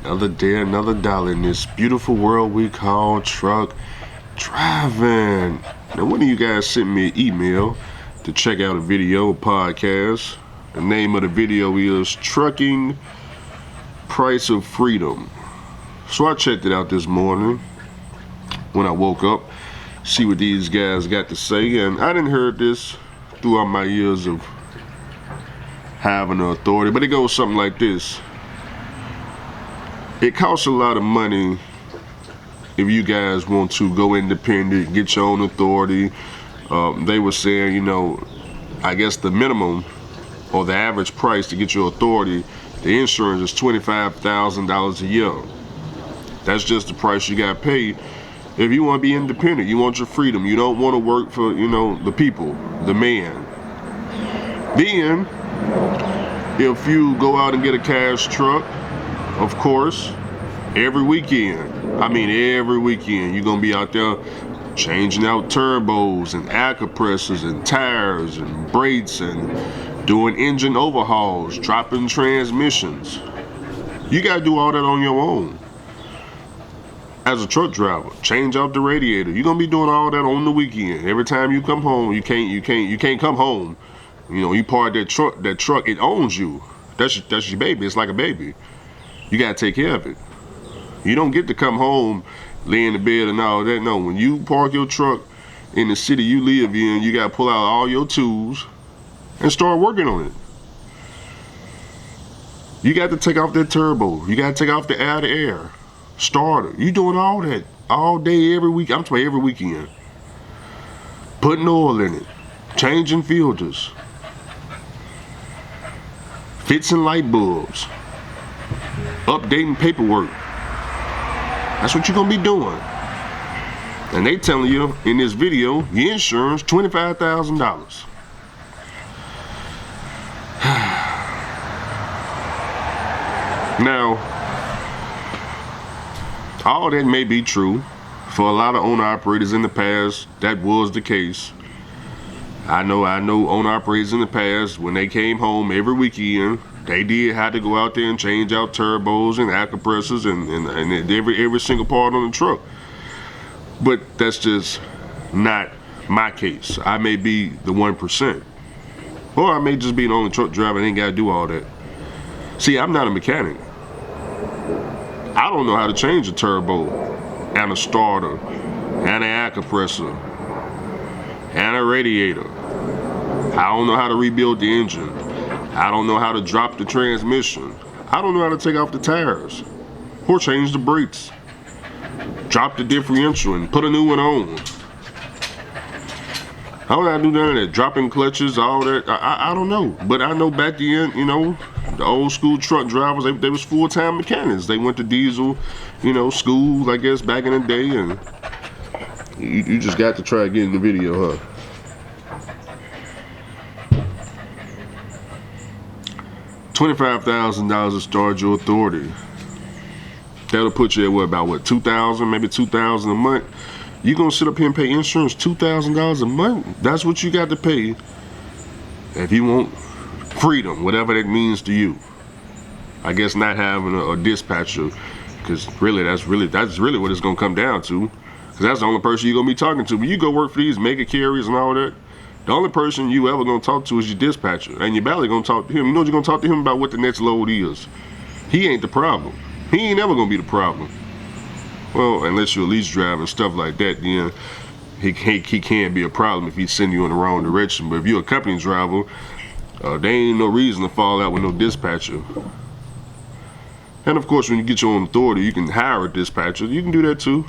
Another day, another dollar in this beautiful world we call truck driving. Now, one of you guys sent me an email to check out a video, a podcast. The name of the video is Trucking Price of Freedom. So I checked it out this morning when I woke up, see what these guys got to say, and I didn't heard this throughout my years of having the authority, but it goes something like this. It costs a lot of money if you guys want to go independent, get your own authority. They were saying, I guess the minimum or the average price to get your authority, the insurance is $25,000 a year. That's just the price you got paid. If you want to be independent, you want your freedom, you don't want to work for, the people, the man. Then, if you go out and get a cash truck, of course, every weekend, you're going to be out there changing out turbos and air compressors and tires and brakes and doing engine overhauls, dropping transmissions. You got to do all that on your own. As a truck driver, change out the radiator. You're going to be doing all that on the weekend. Every time you come home, you can't come home. You park that truck, it owns you. That's your baby. It's like a baby. You gotta take care of it. You don't get to come home, lay in the bed and all that. No, when you park your truck in the city you live in, you gotta pull out all your tools and start working on it. You got to take off that turbo. You gotta take off the air, starter. You doing all that all day, every week. I'm talking every weekend. Putting oil in it, changing filters, fixing light bulbs, updating paperwork. That's what you're gonna be doing. And they telling you in this video, your insurance, $25,000. Now, all that may be true. For a lot of owner-operators in the past, that was the case. I know owner-operators in the past, when they came home every weekend, they did have to go out there and change out turbos and air compressors and every single part on the truck. But that's just not my case. I may be the 1%. Or I may just be the only truck driver and ain't got to do all that. See, I'm not a mechanic. I don't know how to change a turbo and a starter and an air compressor and a radiator. I don't know how to rebuild the engine. I don't know how to drop the transmission. I don't know how to take off the tires or change the brakes, drop the differential and put a new one on. I don't know how to do none of that, dropping clutches, all that. I don't know, but I know back then, the old school truck drivers, they was full-time mechanics. They went to diesel, school, I guess, back in the day, and you just got to try getting the video, huh? $25,000 to start your authority. That'll put you at $2,000, maybe $2,000 a month. You gonna sit up here and pay insurance $2,000 a month? That's what you got to pay if you want freedom, whatever that means to you. I guess not having a dispatcher, because really that's really what it's gonna come down to. Because that's the only person you're gonna be talking to. When you go work for these mega carriers and all that, the only person you ever gonna talk to is your dispatcher, and you're barely gonna talk to him. You know what you're gonna talk to him about? What the next load is. He ain't the problem. He ain't ever gonna be the problem. Well, unless you're a lease driver and stuff like that, then he can't be a problem if he's sending you in the wrong direction. But if you're a company driver, there ain't no reason to fall out with no dispatcher. And of course, when you get your own authority, you can hire a dispatcher. You can do that too.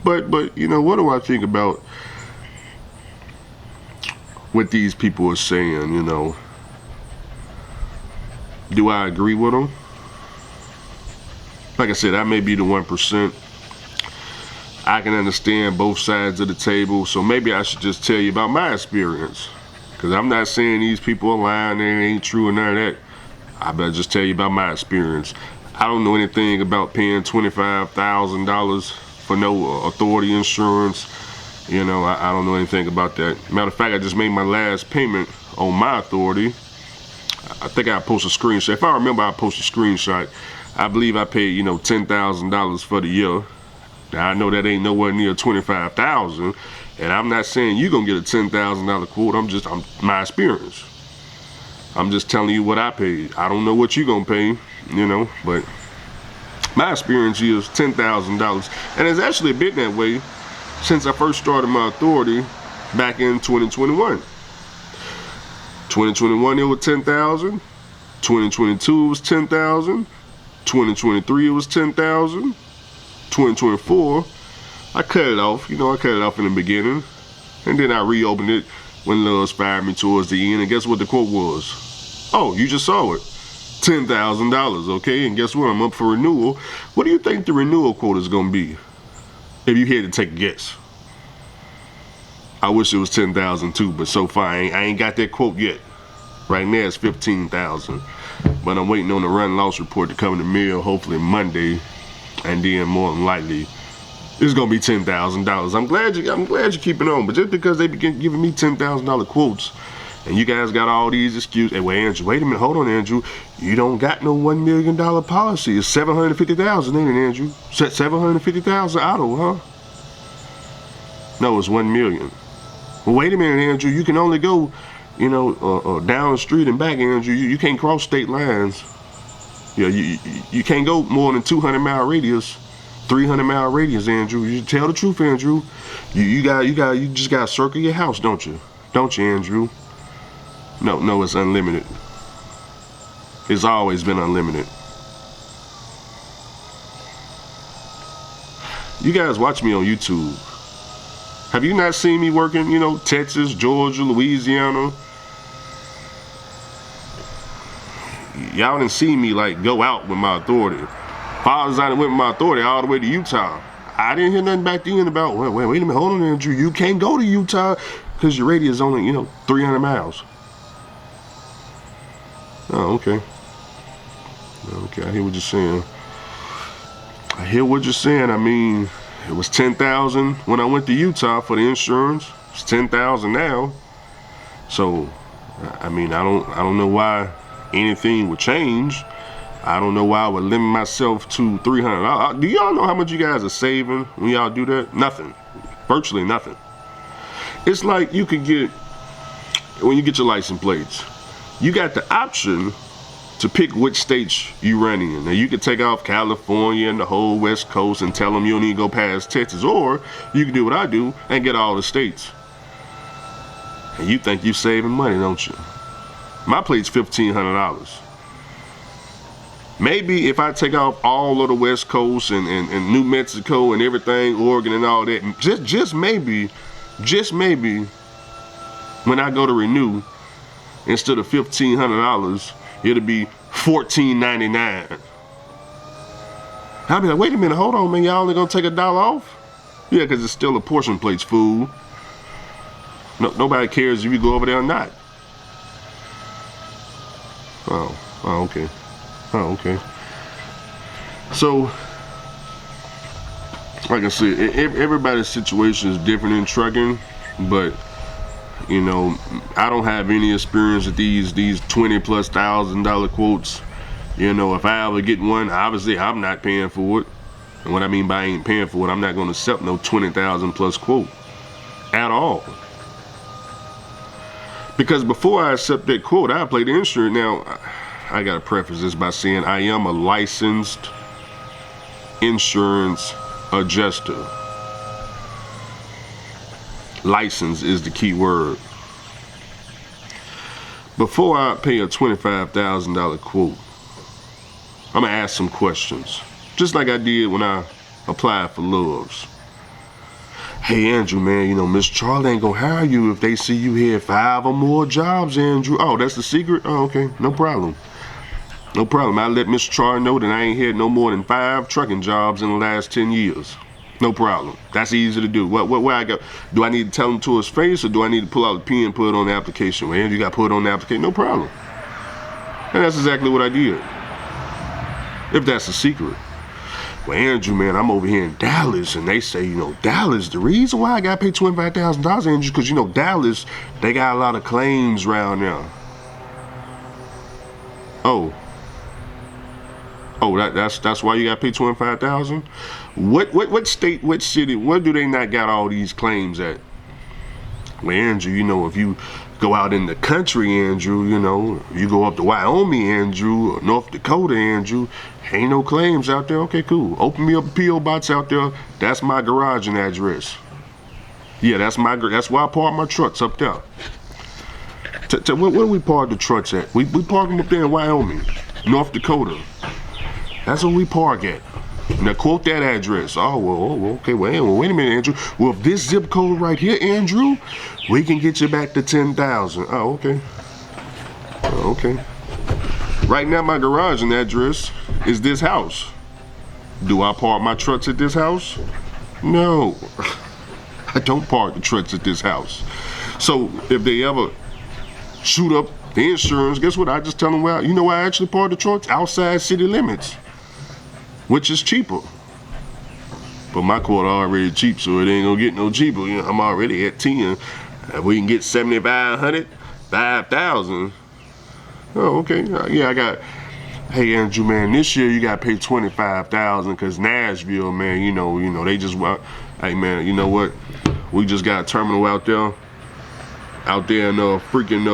But what do I think about what these people are saying, Do I agree with them? Like I said, I may be the 1%. I can understand both sides of the table, so maybe I should just tell you about my experience. Because I'm not saying these people are lying, they ain't true or none of that. I better just tell you about my experience. I don't know anything about paying $25,000 for no authority insurance. I don't know anything about that. Matter of fact, I just made my last payment on my authority. I think I posted a screenshot. If I remember, I posted a screenshot. I believe I paid, $10,000 for the year. Now I know that ain't nowhere near 25,000, and I'm not saying you're gonna get a $10,000 quote. I'm my experience. I'm just telling you what I paid. I don't know what you're gonna pay, but my experience is $10,000, and it's actually been that way since I first started my authority back in 2021. 2021 it was 10,000. 2022 it was 10,000. 2023 it was 10,000. 2024 I cut it off. I cut it off in the beginning, and then I reopened it when Loves fired me towards the end. And guess what the quote was? Oh, you just saw it. $10,000, okay? And guess what? I'm up for renewal. What do you think the renewal quote is gonna be? If you had to take a guess. I wish it was 10,000 too, but so far I ain't got that quote yet. Right now it's 15,000, but I'm waiting on the run loss report to come in the mail, hopefully Monday, and then more than likely it's gonna be $10,000. I'm glad you're keeping on, but just because they begin giving me $10,000 quotes, and you guys got all these excuses. Hey, wait, Andrew, wait a minute, hold on, Andrew. You don't got no $1 million policy. It's $750,000, ain't it, Andrew? $750,000 auto, huh? No, it's $1 million. Well, wait a minute, Andrew. You can only go, down the street and back, Andrew. You can't cross state lines. Yeah, you can't go more than 200-mile radius, 300-mile radius, Andrew. You tell the truth, Andrew. You just gotta circle your house, don't you? Don't you, Andrew? No, it's unlimited. It's always been unlimited. You guys watch me on YouTube. Have you not seen me working, Texas, Georgia, Louisiana? Y'all didn't see me go out with my authority. Fathers, I went with my authority all the way to Utah. I didn't hear nothing back then about, wait a minute, hold on, Andrew. You can't go to Utah because your radius is only, 300 miles. Oh, okay. Okay, I hear what you're saying. I mean, it was 10,000 when I went to Utah for the insurance. It's 10,000 now. So, I mean, I don't know why anything would change. I don't know why I would limit myself to 300. Do y'all know how much you guys are saving when y'all do that? Nothing. Virtually nothing. It's like you could get, when you get your license plates, you got the option to pick which states you run in. Now you can take off California and the whole West Coast and tell them you don't need to go past Texas, or you can do what I do and get all the states. And you think you're saving money, don't you? My plate's $1,500. Maybe if I take off all of the West Coast and New Mexico and everything, Oregon and all that, just maybe, when I go to renew, instead of $1,500, it'll be $1,499. I'll be like, wait a minute, hold on, man, y'all only gonna take $1 off? Yeah, because it's still a portion plates, fool. No, nobody cares if you go over there or not. Oh, okay. Oh, okay. So, like I said, everybody's situation is different in trucking, but I don't have any experience with these $20,000+ quotes. If I ever get one, obviously I'm not paying for it. And what I mean by I ain't paying for it, I'm not going to accept no $20,000+ quote at all. Because before I accept that quote, I play the insurance. Now, I got to preface this by saying I am a licensed insurance adjuster. License is the key word. Before I pay a $25,000 quote, I'm going to ask some questions. Just like I did when I applied for Loves. Hey, Andrew, man, Miss Charlie ain't going to hire you if they see you had 5 or more jobs, Andrew. Oh, that's the secret? Oh, okay. No problem. No problem. I let Miss Charlie know that I ain't had no more than 5 trucking jobs in the last 10 years. No problem. That's easy to do. Where I go? Do I need to tell him to his face, or do I need to pull out the pen and put it on the application? Well, Andrew, you got to put it on the application. No problem. And that's exactly what I did. If that's the secret. Well, Andrew, man, I'm over here in Dallas, and they say, Dallas, the reason why I got to pay $25,000, Andrew, because, Dallas, they got a lot of claims around there. Oh, Oh, that's why you got to pay 25,000. What state, what city, where do they not got all these claims at? Well, Andrew, you know, if you go out in the country, Andrew, you know, you go up to Wyoming, Andrew, or North Dakota, Andrew, ain't no claims out there. Okay, cool. Open me up a P.O. box out there. That's my garage and address. Yeah, that's why I park my trucks up there. Where do we park the trucks at? We park them up there in Wyoming, North Dakota. That's where we park at. Now quote that address. Oh, well, okay, wait a minute, Andrew. Well, if this zip code right here, Andrew, we can get you back to 10,000. Oh, okay. Okay. Right now, my garage and address is this house. Do I park my trucks at this house? No. I don't park the trucks at this house. So if they ever shoot up the insurance, guess what? I just tell them, well, you know where I actually park the trucks? Outside city limits, which is cheaper. But my quote already cheap, so it ain't gonna get no cheaper. You know, I'm already at 10. If we can get 7,500, 5,000. Oh, okay. Yeah, I got. Hey, Andrew, man, this year you got to pay 25,000 because Nashville, man, you know, they just. Hey, man, you know what? We just got a terminal out there in freaking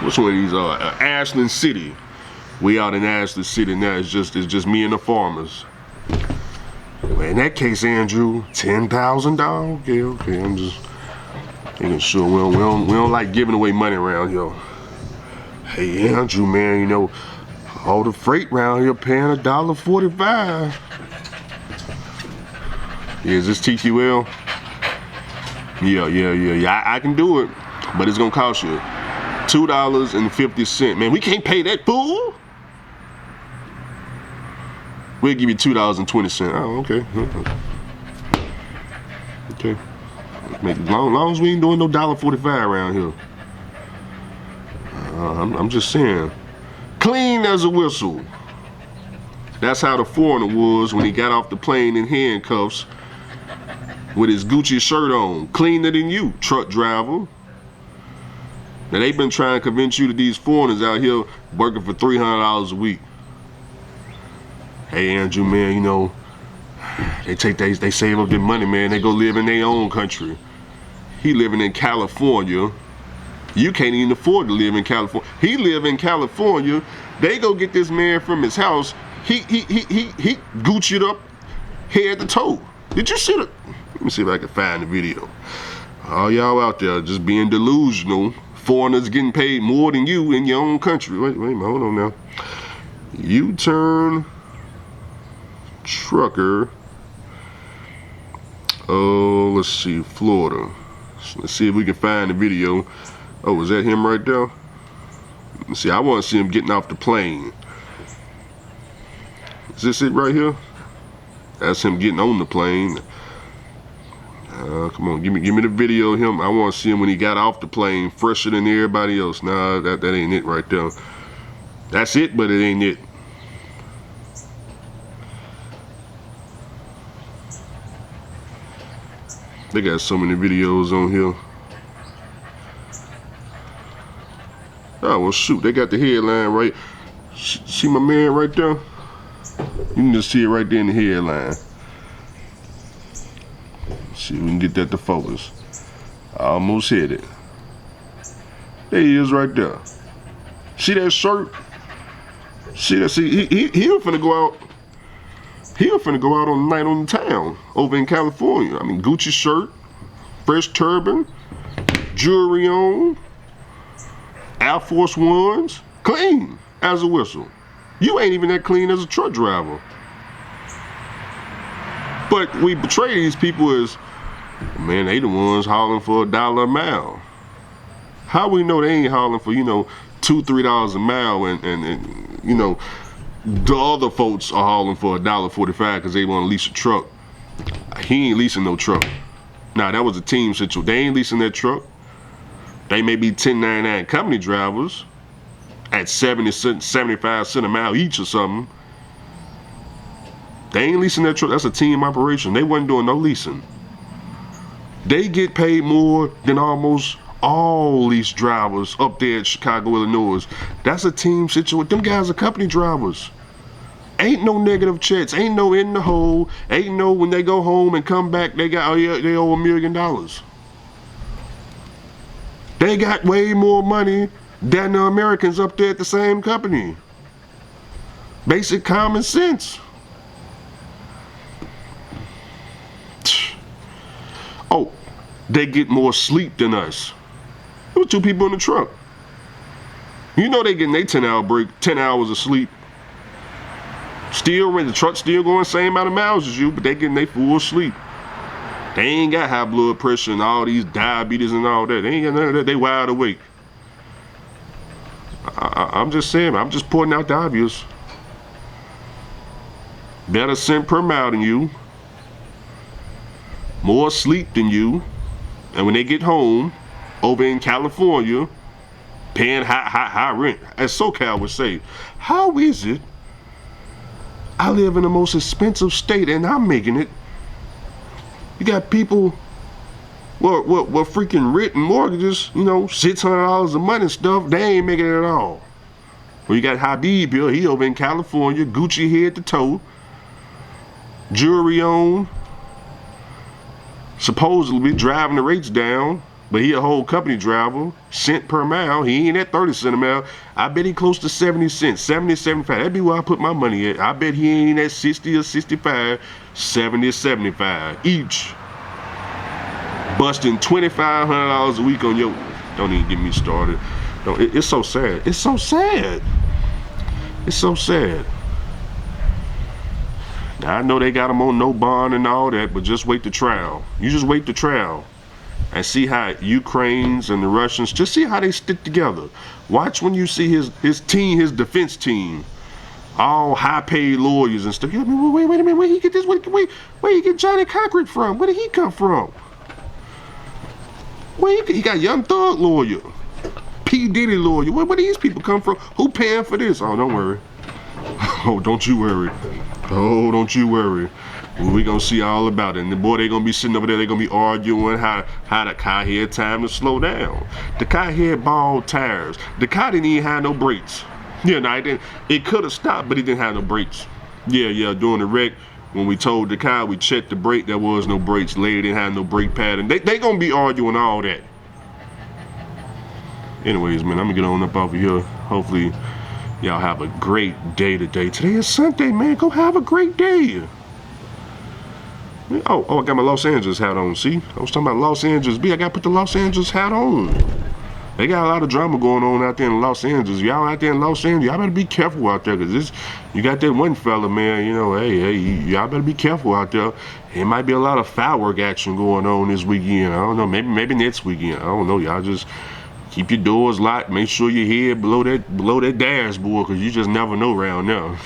what's one of these Ashland City. We out in Ashland City now. It's just me and the farmers. Well, in that case, Andrew, $10,000. Okay. I'm just making sure we don't like giving away money around here. Hey, Andrew, man, you know, all the freight around here paying $1.45. Yeah, is this TQL? Yeah. I can do it, but it's gonna cost you $2.50. Man, we can't pay that, fool. We'll give you $2.20. Oh, okay. Okay. As long as we ain't doing no $1.45 around here. I'm just saying. Clean as a whistle. That's how the foreigner was when he got off the plane in handcuffs with his Gucci shirt on. Cleaner than you, truck driver. Now they've been trying to convince you that these foreigners out here working for $300 a week. Hey, Andrew, man, you know, they save up their money, man. They go live in their own country. He living in California. You can't even afford to live in California. He live in California. They go get this man from his house. He Gucci'd up head to toe. Did you see it? Let me see if I can find the video. All y'all out there just being delusional. Foreigners getting paid more than you in your own country. Wait a minute, hold on now. U-turn trucker. Oh, let's see, Florida. So let's see if we can find the video. Oh, is that him right there? Let's see, I want to see him getting off the plane. Is this it right here? That's him getting on the plane. Come on, give me the video of him. I want to see him when he got off the plane, fresher than everybody else. Nah, that ain't it right there. That's it, but it ain't it. They got so many videos on here. Oh, well, shoot, they got the headline right. See my man right there? You can just see it right there in the headline. See if we can get that to focus. I almost hit it. There he is right there. See that shirt? See that? See, he was finna go out. He was finna go out on the night on the town over in California. I mean, Gucci shirt, fresh turban, jewelry on, Air Force Ones, clean as a whistle. You ain't even that clean as a truck driver. But we betray these people as, man, they the ones hauling for $1 a mile. How we know they ain't hauling for, you know, $2, $3 a mile and you know, the other folks are hauling for $1.45 because they want to lease a truck. He ain't leasing no truck. Nah, that was a team situation. They ain't leasing that truck. They may be 1099 company drivers at 70 cents, 75 cents a mile each or something. They ain't leasing that truck. That's a team operation. They wasn't doing no leasing. They get paid more than almost all lease drivers up there at Chicago, Illinois. That's a team situation. Them guys are company drivers. Ain't no negative checks. Ain't no in the hole. Ain't no when they go home and come back, they got, oh yeah, they owe $1 million. They got way more money than the Americans up there at the same company. Basic common sense. Oh, they get more sleep than us. There were 2 people in the truck. You know they getting their 10-hour break, 10 hours of sleep. Still, when the truck still going same amount of miles as you, but they getting their full sleep. They ain't got high blood pressure and all these diabetes and all that. They ain't got none of that. They wide awake. I'm just saying, I'm just pointing out the obvious. Better cent per mile than you. More sleep than you. And when they get home, over in California, paying high rent, as SoCal would say, how is it I live in the most expensive state and I'm making it? You got people what freaking written mortgages, you know, $600 a month and stuff, they ain't making it at all. Well, you got Habib here, he over in California, Gucci head to toe, jewelry on, supposedly driving the rates down, but he a whole company driver, cent per mile. He ain't at 30 cents a mile. I bet he close to 70 cents, 70, 75. That'd be where I put my money at. I bet he ain't at 60 or 65, 70, 75 each. Busting $2,500 a week on your, don't even get me started. It's so sad. It's so sad. It's so sad. Now I know they got them on no bond and all that, but just wait the trial. You just wait the trial and see how Ukrainians and the Russians, just see how they stick together. Watch when you see his team, his defense team, all high-paid lawyers and stuff. I mean, wait a minute, where he get this? Where he get Johnny Cochran from? Where did he come from? He got Young Thug lawyer, P. Diddy lawyer. Where these people come from? Who paying for this? Oh, don't worry. Oh, don't you worry. Oh, don't you worry. We gonna see all about it. And the boy, they gonna be sitting over there, they gonna be arguing how the car had time to slow down. The car had bald tires. The car didn't even have no brakes. Yeah, no, it didn't. It could have stopped, but it didn't have no brakes. Yeah, during the wreck, when we towed the car, we checked the brake, there was no brakes. Lady didn't have no brake pattern. They gonna be arguing all that. Anyways, man, I'm gonna get on up over here. Hopefully, y'all have a great day today. Today is Sunday, man. Go have a great day. Oh, I got my Los Angeles hat on, see? I was talking about Los Angeles. I gotta put the Los Angeles hat on. They got a lot of drama going on out there in Los Angeles. Y'all out there in Los Angeles, y'all better be careful out there, because you got that one fella, man, you know, hey, y'all better be careful out there. It might be a lot of firework action going on this weekend. I don't know, maybe next weekend. I don't know, y'all just keep your doors locked. Make sure your head below that dashboard, because you just never know around now.